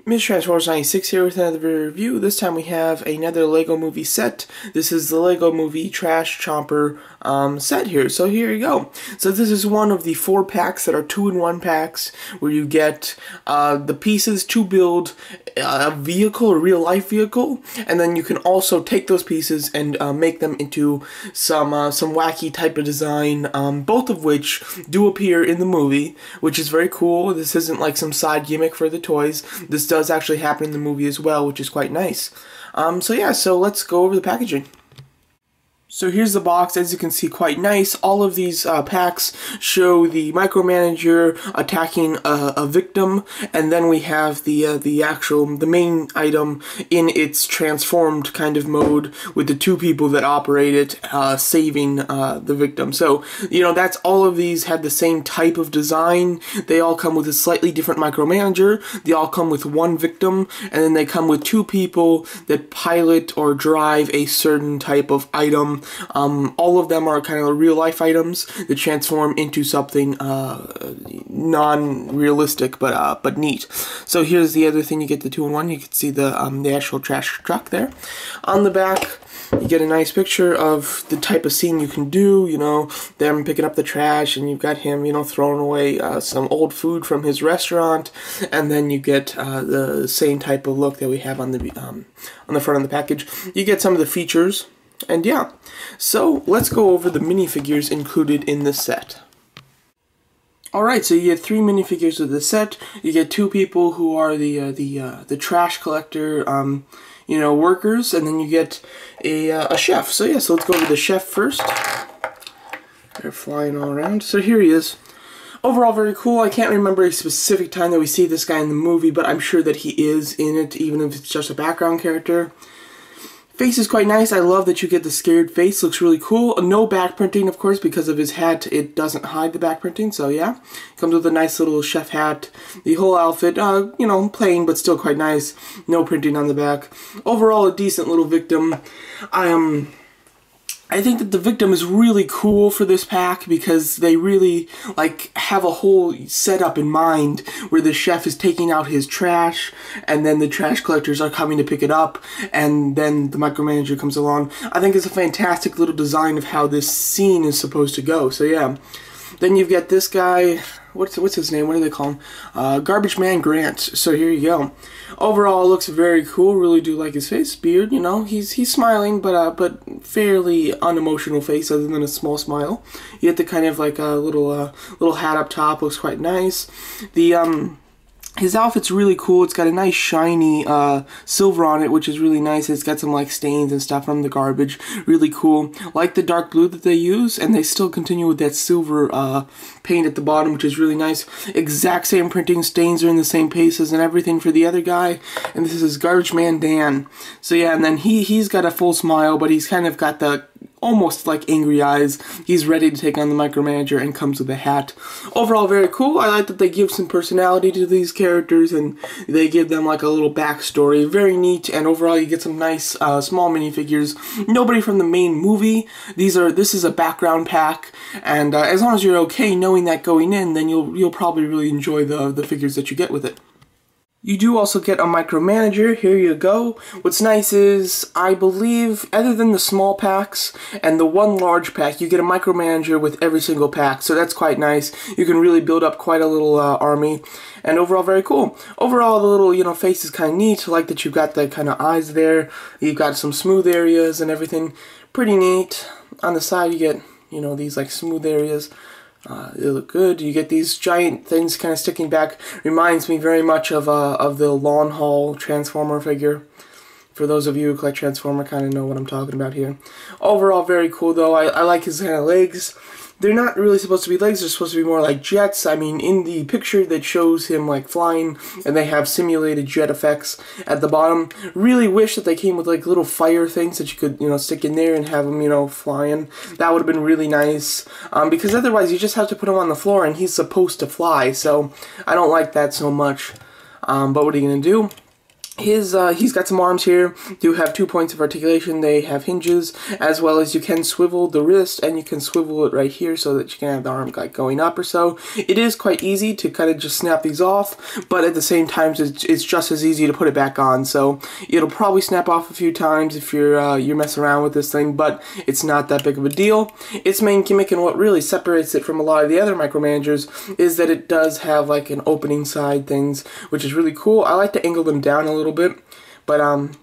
Mr. Transformers 96 here with another review. This time we have another LEGO Movie set. This is the LEGO Movie Trash Chomper set here. So here you go. So this is one of the 4 packs that are 2-in-1 packs where you get the pieces to build a vehicle, a real-life vehicle, and then you can also take those pieces and make them into some wacky type of design, both of which do appear in the movie, which is very cool. This isn't like some side gimmick for the toys. This does actually happen in the movie as well, which is quite nice. So let's go over the packaging. So here's the box. As you can see, quite nice. All of these packs show the Micromanager attacking a victim, and then we have the main item in its transformed kind of mode with the 2 people that operate it saving the victim. So, you know, that's all of these have the same type of design. They all come with a slightly different Micromanager. They all come with 1 victim, and then they come with 2 people that pilot or drive a certain type of item. All of them are kind of real-life items that transform into something non-realistic but neat. So here's the other thing: you get the 2-in-1. You can see the actual trash truck there. On the back, you get a nice picture of the type of scene you can do. You know, them picking up the trash, and you've got him, you know, throwing away some old food from his restaurant, and then you get the same type of look that we have on the front of the package. You get some of the features. And yeah, so let's go over the minifigures included in the set. Alright, so you get 3 minifigures of the set. You get 2 people who are the trash collector, you know, workers, and then you get a chef. So yeah, so let's go over the chef first. They're flying all around. So here he is. Overall, very cool. I can't remember a specific time that we see this guy in the movie, but I'm sure that he is in it, even if it's just a background character. Face is quite nice. I love that you get the scared face. Looks really cool. No back printing, of course, because of his hat. It doesn't hide the back printing, so yeah. Comes with a nice little chef hat. The whole outfit, you know, plain, but still quite nice. No printing on the back. Overall, a decent little victim. I think that the victim is really cool for this pack because they really, like, have a whole setup in mind where the chef is taking out his trash, and then the trash collectors are coming to pick it up, and then the Micromanager comes along. I think it's a fantastic little design of how this scene is supposed to go, so yeah. Then you've got this guy, what's his name, what do they call him? Garbage Man Grant, so here you go. Overall, it looks very cool. Really do like his face, beard. You know, he's smiling, but fairly unemotional face, other than a small smile. You get the kind of like a little hat up top. Looks quite nice. His outfit's really cool. It's got a nice shiny silver on it, which is really nice. It's got some like stains and stuff from the garbage. Really cool. Like the dark blue that they use, and they still continue with that silver paint at the bottom, which is really nice. Exact same printing. Stains are in the same paces and everything for the other guy. And this is Garbage Man Dan. So yeah, and then he's got a full smile, but he's kind of got the almost like angry eyes. He's ready to take on the Micromanager and comes with a hat. Overall, very cool. I like that they give some personality to these characters and they give them like a little backstory. Very neat, and overall you get some nice small minifigures. Nobody from the main movie. This is a background pack, and as long as you're okay knowing that going in, then you'll probably really enjoy the figures that you get with it. You do also get a Micromanager. Here you go. What's nice is, I believe, other than the small packs and the 1 large pack, you get a Micromanager with every single pack, so that's quite nice. You can really build up quite a little army, and overall very cool. Overall, the little, you know, face is kind of neat. I like that you've got the kind of eyes there. You've got some smooth areas and everything. Pretty neat. On the side, you get, you know, these like smooth areas. They look good. You get these giant things kind of sticking back. Reminds me very much of the Lawn Haul Transformer figure. For those of you who collect Transformer, kind of know what I'm talking about here. Overall, very cool though. I like his kind of legs. They're not really supposed to be legs, they're supposed to be more like jets. I mean, in the picture that shows him like flying, and they have simulated jet effects at the bottom. Really wish that they came with like little fire things that you could, you know, stick in there and have him, you know, flying. That would have been really nice, because otherwise you just have to put him on the floor and he's supposed to fly, so I don't like that so much. But what are you going to do? He's got some arms here. Do have 2 points of articulation. They have hinges, as well as you can swivel the wrist, and you can swivel it right here so that you can have the arm like going up or so. It is quite easy to kind of just snap these off, but at the same time, it's just as easy to put it back on. So it'll probably snap off a few times if you're messing around with this thing, but it's not that big of a deal. Its main gimmick and what really separates it from a lot of the other Micromanagers is that it does have like an opening side things, which is really cool. I like to angle them down a little bit, but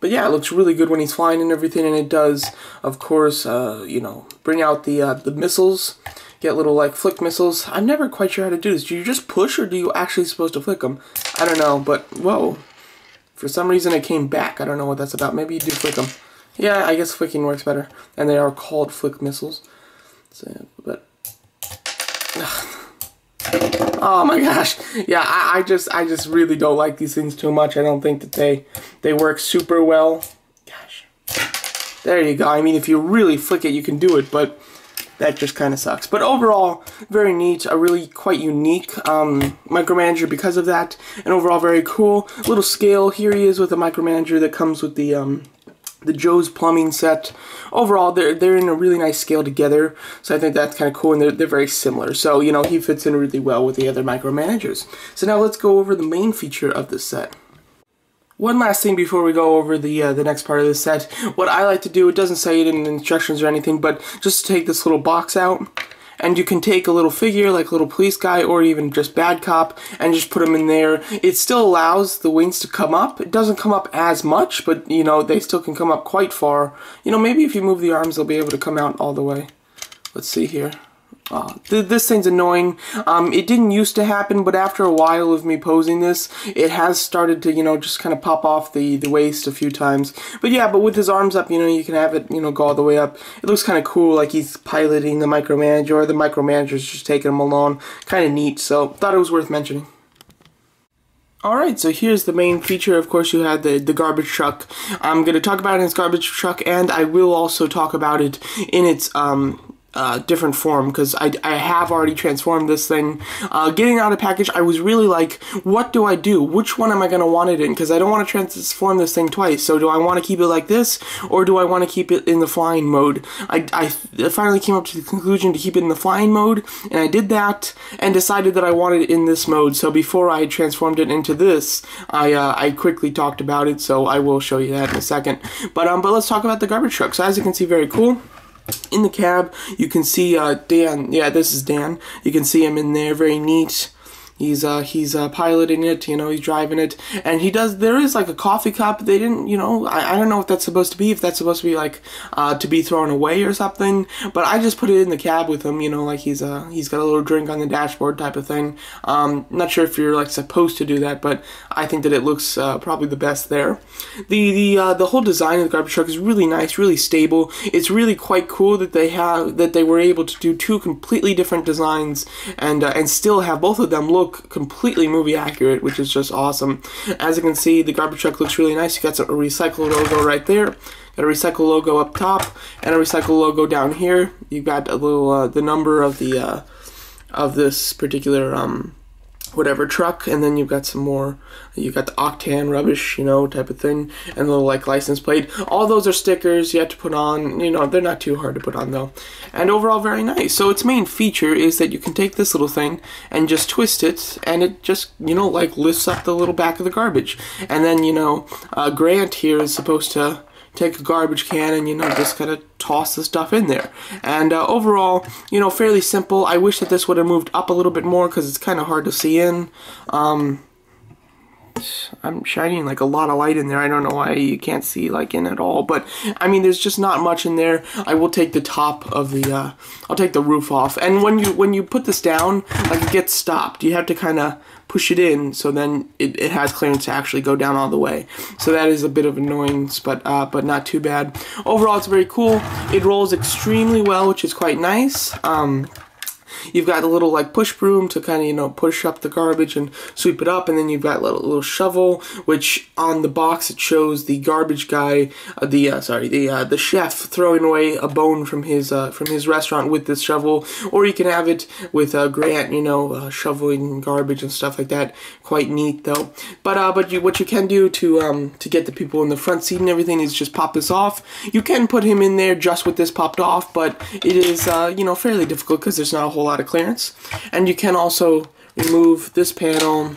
yeah, it looks really good when he's flying and everything, and it does, of course, you know, bring out the missiles, get little like flick missiles. I'm never quite sure how to do this. Do you just push, or do you actually supposed to flick them? I don't know, but whoa, for some reason it came back. I don't know what that's about. Maybe you do flick them. Yeah, I guess flicking works better, and they are called flick missiles. So, but. Oh my gosh, yeah, I just really don't like these things too much. I don't think that they work super well. Gosh, there you go. I mean, if you really flick it, you can do it, but that just kind of sucks. But overall, very neat, a really quite unique Micromanager because of that, and overall very cool. Little scale, here he is with a Micromanager that comes with the Joe's Plumbing set. Overall, they're in a really nice scale together, so I think that's kind of cool, and they're very similar. So, you know, he fits in really well with the other Micromanagers. So now let's go over the main feature of this set. One last thing before we go over the next part of this set. What I like to do, it doesn't say it in the instructions or anything, but just to take this little box out, and you can take a little figure, like a little police guy, or even just bad cop, and just put them in there. It still allows the wings to come up. It doesn't come up as much, but, you know, they still can come up quite far. You know, maybe if you move the arms, they'll be able to come out all the way. Let's see here. Oh, this thing's annoying. It didn't used to happen, but after a while of me posing this, it has started to, you know, just kind of pop off the waist a few times. But yeah, but with his arms up, you know, you can have it, you know, go all the way up. It looks kind of cool, like he's piloting the Micromanager, or the Micromanager's just taking him along. Kind of neat, so thought it was worth mentioning. Alright, so here's the main feature. Of course, you had the garbage truck. I'm going to talk about it in its garbage truck, and I will also talk about it in its different form, because I have already transformed this thing. Getting out of package, I was really like, what do I do? Which one am I going to want it in? Because I don't want to transform this thing twice. So do I want to keep it like this, or do I want to keep it in the flying mode? I finally came up to the conclusion to keep it in the flying mode, and I did that, and decided that I wanted it in this mode. So before I transformed it into this, I quickly talked about it, so I will show you that in a second. But let's talk about the garbage truck. So as you can see, very cool. In the cab, you can see Dan. Yeah, this is Dan. You can see him in there, very neat. He's piloting it, you know, he's driving it, and there is like a coffee cup. They didn't, you know, I don't know what that's supposed to be, if that's supposed to be like, to be thrown away or something, but I just put it in the cab with him, you know, like he's got a little drink on the dashboard type of thing. Not sure if you're like supposed to do that, but I think that it looks, probably the best there. The whole design of the garbage truck is really nice, really stable. It's really quite cool that they were able to do two completely different designs, and still have both of them look completely movie accurate, which is just awesome. As you can see, the garbage truck looks really nice. You got a recycle logo right there, got a recycle logo up top, and a recycle logo down here. You've got a little the number of the of this particular whatever truck, and then you've got some more. You got the octane rubbish, you know, type of thing, and a little like license plate. All those are stickers you have to put on. You know, they're not too hard to put on though. And overall, very nice. So its main feature is that you can take this little thing and just twist it, and it just, you know, like lifts up the little back of the garbage. And then, you know, Grant here is supposed to take a garbage can and, you know, just kind of toss the stuff in there. And overall, you know, fairly simple. I wish that this would have moved up a little bit more, because it's kind of hard to see in. I'm shining like a lot of light in there. I don't know why you can't see like in at all, but I mean, there's just not much in there. I will take the top of the I'll take the roof off, and when you put this down, like, it gets stopped. You have to kind of push it in, so then it has clearance to actually go down all the way. So that is a bit of annoyance, but not too bad. Overall, it's very cool. It rolls extremely well, which is quite nice. You've got a little like push broom to kind of, you know, push up the garbage and sweep it up, and then you've got a little shovel, which on the box it shows the garbage guy, the chef throwing away a bone from his restaurant with this shovel, or you can have it with Grant, you know, shoveling garbage and stuff like that. Quite neat though. But what you can do to get the people in the front seat and everything is just pop this off. You can put him in there just with this popped off, but it is you know, fairly difficult because there's not a whole lot of clearance. And you can also remove this panel.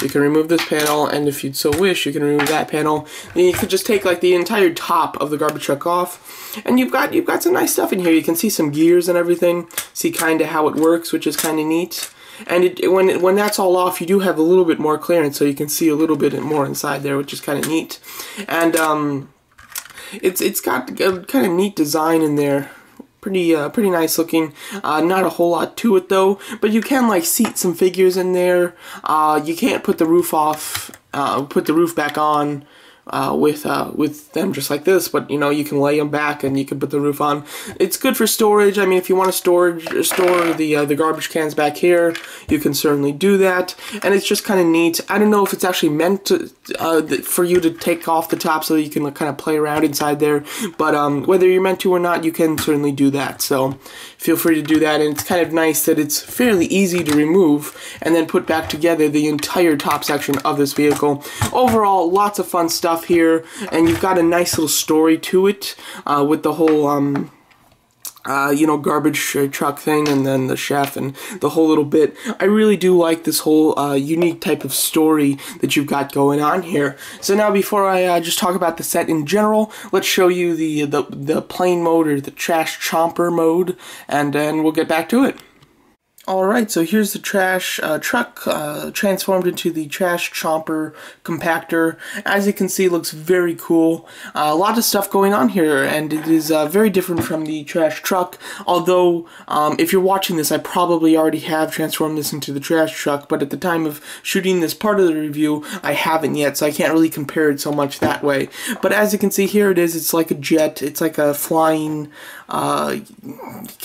You can remove this panel, and if you'd so wish, you can remove that panel. And you could just take like the entire top of the garbage truck off, and you've got some nice stuff in here. You can see some gears and everything. See kind of how it works, which is kind of neat. And when that's all off, you do have a little bit more clearance, so you can see a little bit more inside there, which is kind of neat. And it's got a kind of neat design in there. Pretty nice looking. Not a whole lot to it though, but you can like seat some figures in there. You can't put the roof off, put the roof back on with them just like this, but you know, you can lay them back and you can put the roof on. It's good for storage. I mean, if you want to store the garbage cans back here, you can certainly do that, and it's just kind of neat. I don't know if it's actually meant to for you to take off the top so that you can kind of play around inside there, but whether you're meant to or not, you can certainly do that. So feel free to do that, and it's kind of nice that it's fairly easy to remove and then put back together the entire top section of this vehicle. Overall, lots of fun stuff here, and you've got a nice little story to it with the whole you know, garbage truck thing, and then the chef and the whole little bit. I really do like this whole unique type of story that you've got going on here. So now, before I just talk about the set in general, let's show you the plain mode, or the trash chomper mode, and then we'll get back to it. Alright, so here's the trash truck transformed into the trash chomper compactor. As you can see, it looks very cool. A lot of stuff going on here, and it is very different from the trash truck. Although, if you're watching this, I probably already have transformed this into the trash truck, but at the time of shooting this part of the review, I haven't yet, so I can't really compare it so much that way. But as you can see, here it is. It's like a jet. It's like a flying, kind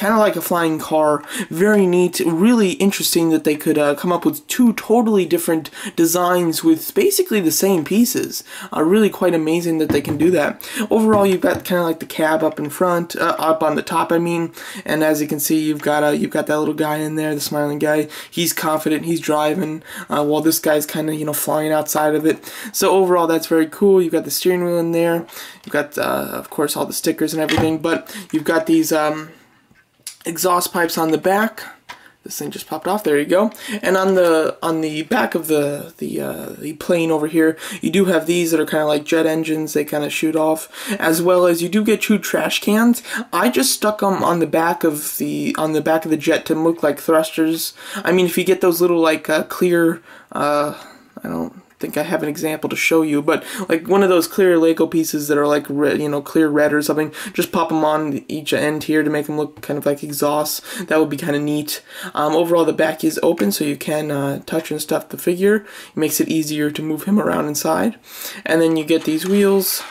of like a flying car. Very neat. Really interesting that they could come up with two totally different designs with basically the same pieces. Really quite amazing that they can do that. Overall, you've got kind of like the cab up in front, up on the top, I mean, and as you can see, you've got that little guy in there, the smiling guy. He's confident, he's driving, while this guy's kind of, you know, flying outside of it. So overall, that's very cool. You've got the steering wheel in there. You've got, of course, all the stickers and everything, but you've got these exhaust pipes on the back. This thing just popped off. There you go. And on the back of the plane over here, you do have these that are kind of like jet engines. They kind of shoot off, as well as you do get two trash cans. I just stuck them on the back of the jet to look like thrusters. I mean, if you get those little like clear, I don't think I have an example to show you, but like one of those clear Lego pieces that are like red, you know, clear red or something, just pop them on each end here to make them look kind of like exhausts. That would be kind of neat. Overall, the back is open, so you can touch and stuff the figure. It makes it easier to move him around inside. And then you get these wheels.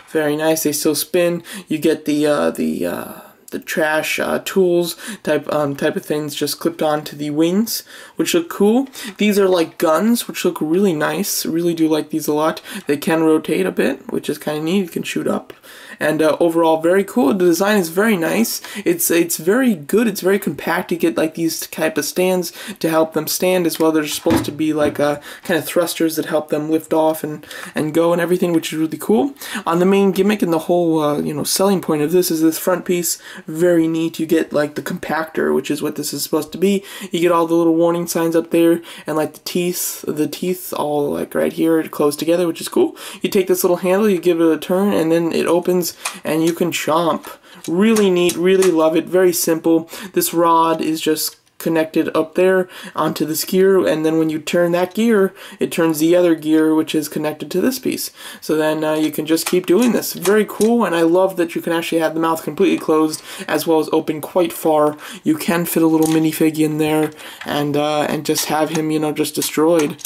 Very nice. They still spin. You get the trash tools type of things just clipped onto the wings, which look cool. These are like guns, which look really nice. Really do like these a lot. They can rotate a bit, which is kind of neat. You can shoot up. And overall, very cool. The design is very nice. It's very good. It's very compact. You get like these type of stands to help them stand as well. They're supposed to be like kind of thrusters that help them lift off and go and everything, which is really cool. On the main gimmick and the whole you know, selling point of this is this front piece. Very neat. You get like the compactor, which is what this is supposed to be. You get all the little warning signs up there, and like the teeth all like right here close together, which is cool. You take this little handle, you give it a turn, and then it opens and you can chomp. Really neat, really love it. Very simple. This rod is just connected up there onto this gear, and then when you turn that gear, it turns the other gear, which is connected to this piece. So then you can just keep doing this. Very cool, and I love that you can actually have the mouth completely closed as well as open quite far. You can fit a little minifig in there and just have him, you know, just destroyed.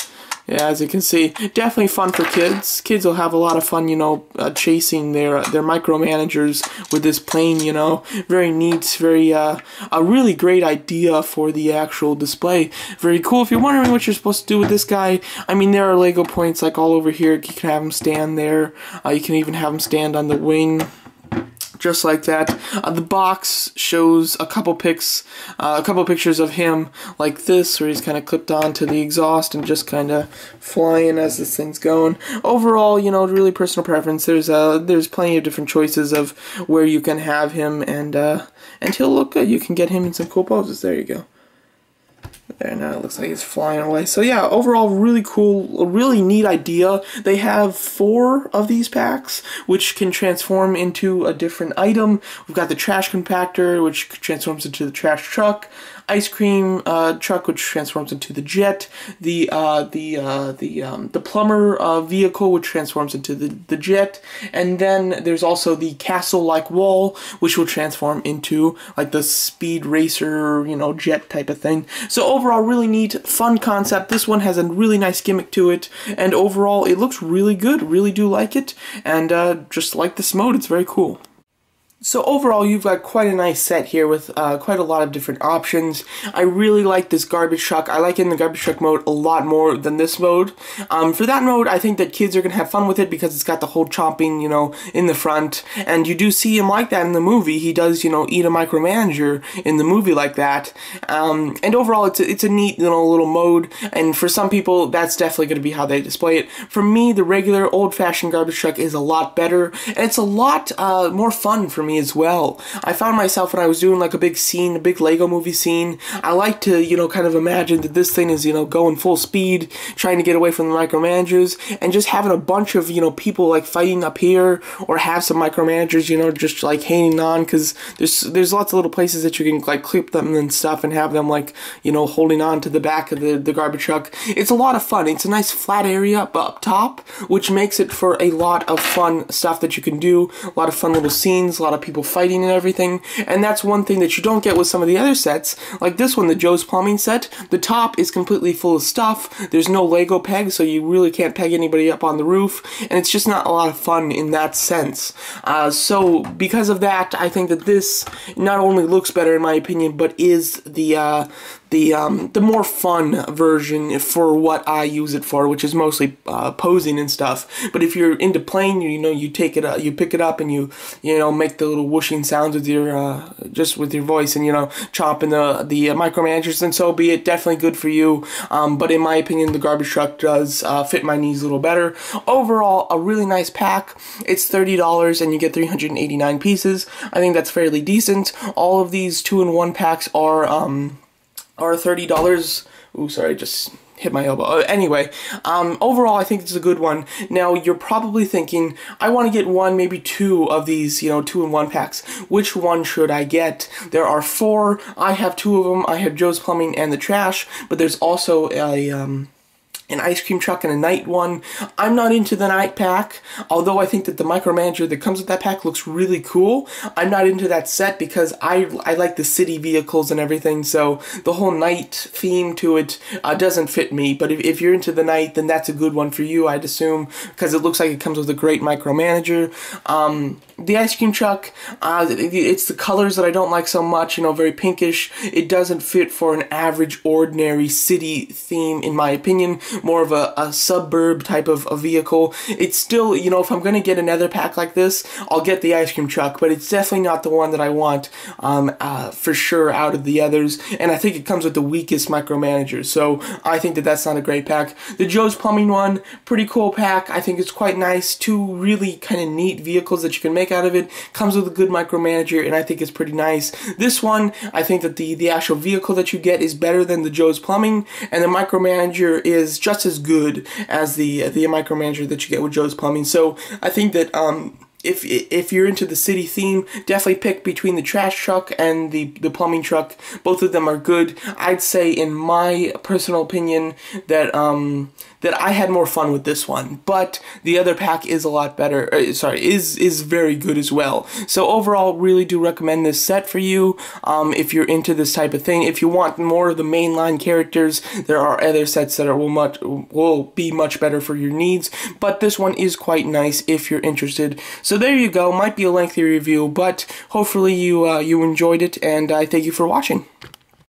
Yeah, as you can see, definitely fun for kids. Kids will have a lot of fun, you know, chasing their micromanagers with this plane, you know. Very neat, very, a really great idea for the actual display. Very cool. If you're wondering what you're supposed to do with this guy, I mean, there are Lego points like all over here. You can have him stand there. You can even have him stand on the wing. Just like that. The box shows a couple pictures of him like this, where he's kind of clipped onto the exhaust and just kind of flying as this thing's going. Overall, you know, really personal preference. There's plenty of different choices of where you can have him, and he'll look good. You can get him in some cool poses. There you go. There, now it looks like he's flying away. So yeah, overall really cool, a really neat idea. They have 4 of these packs, which can transform into a different item. We've got the trash compactor, which transforms into the trash truck. Ice cream truck, which transforms into the jet. The plumber vehicle, which transforms into the jet. And then there's also the castle-like wall, which will transform into like the speed racer, you know, jet type of thing. So overall, really neat, fun concept. This one has a really nice gimmick to it, and overall, it looks really good. Really do like it, and just like this mode, it's very cool. So overall, you've got quite a nice set here with quite a lot of different options. I really like this garbage truck. I like it in the garbage truck mode a lot more than this mode. For that mode, I think that kids are going to have fun with it because it's got the whole chomping, you know, in the front. And you do see him like that in the movie. He does, you know, eat a micromanager in the movie like that. And overall, it's a neat, you know, little mode. And for some people, that's definitely going to be how they display it. For me, the regular old-fashioned garbage truck is a lot better. And it's a lot more fun for me as well. I found myself when I was doing like a big scene, a big Lego movie scene, I like to, you know, kind of imagine that this thing is, you know, going full speed, trying to get away from the micromanagers, and just having a bunch of, you know, people like fighting up here, or have some micromanagers, you know, just like hanging on, because there's lots of little places that you can like clip them and stuff and have them like, you know, holding on to the back of the garbage truck. It's a lot of fun. It's a nice flat area up top, which makes it for a lot of fun stuff that you can do, a lot of fun little scenes, a lot of people fighting and everything. And that's one thing that you don't get with some of the other sets, like this one, the Joe's Plumbing set. The top is completely full of stuff. There's no Lego peg, so you really can't peg anybody up on the roof, and it's just not a lot of fun in that sense. So because of that, I think that this not only looks better in my opinion, but is the more fun version for what I use it for, which is mostly posing and stuff. But if you're into playing, you know, you take it up, you pick it up, and you know, make the little whooshing sounds with your just with your voice, and you know, chomping the micromanagers, then so be it. Definitely good for you. But in my opinion, the garbage truck does fit my needs a little better. Overall, a really nice pack. It's $30 and you get 389 pieces. I think that's fairly decent. All of these 2-in-1 packs are $30. Ooh, sorry, just hit my elbow. Anyway, overall, I think it's a good one. Now, you're probably thinking, I want to get 1, maybe 2 of these, you know, 2-in-1 packs. Which one should I get? There are 4. I have 2 of them. I have Joe's Plumbing and the trash, but there's also an ice cream truck and a night one. I'm not into the night pack, although I think that the micromanager that comes with that pack looks really cool. I'm not into that set because I like the city vehicles and everything, so the whole night theme to it doesn't fit me. But if you're into the night, then that's a good one for you, I'd assume, because it looks like it comes with a great micromanager. The ice cream truck, it's the colors that I don't like so much, you know, very pinkish. It doesn't fit for an average, ordinary city theme, in my opinion. More of a suburb type of a vehicle. It's still, you know, if I'm going to get another pack like this, I'll get the ice cream truck, but it's definitely not the one that I want for sure out of the others, and I think it comes with the weakest micromanager, so I think that that's not a great pack. The Joe's Plumbing one, pretty cool pack. I think it's quite nice. 2 really kind of neat vehicles that you can make out of it. Comes with a good micromanager, and I think it's pretty nice. This one, I think that the actual vehicle that you get is better than the Joe's Plumbing, and the micromanager is just as good as the micromanager that you get with Joe's Plumbing. So I think that if you're into the city theme, definitely pick between the trash truck and the plumbing truck. Both of them are good. I'd say, in my personal opinion, that that I had more fun with this one, but the other pack is a lot better, is very good as well. So overall, really do recommend this set for you if you're into this type of thing. If you want more of the mainline characters, there are other sets that will be much better for your needs, but this one is quite nice if you're interested. So there you go. Might be a lengthy review, but hopefully you enjoyed it, and I thank you for watching.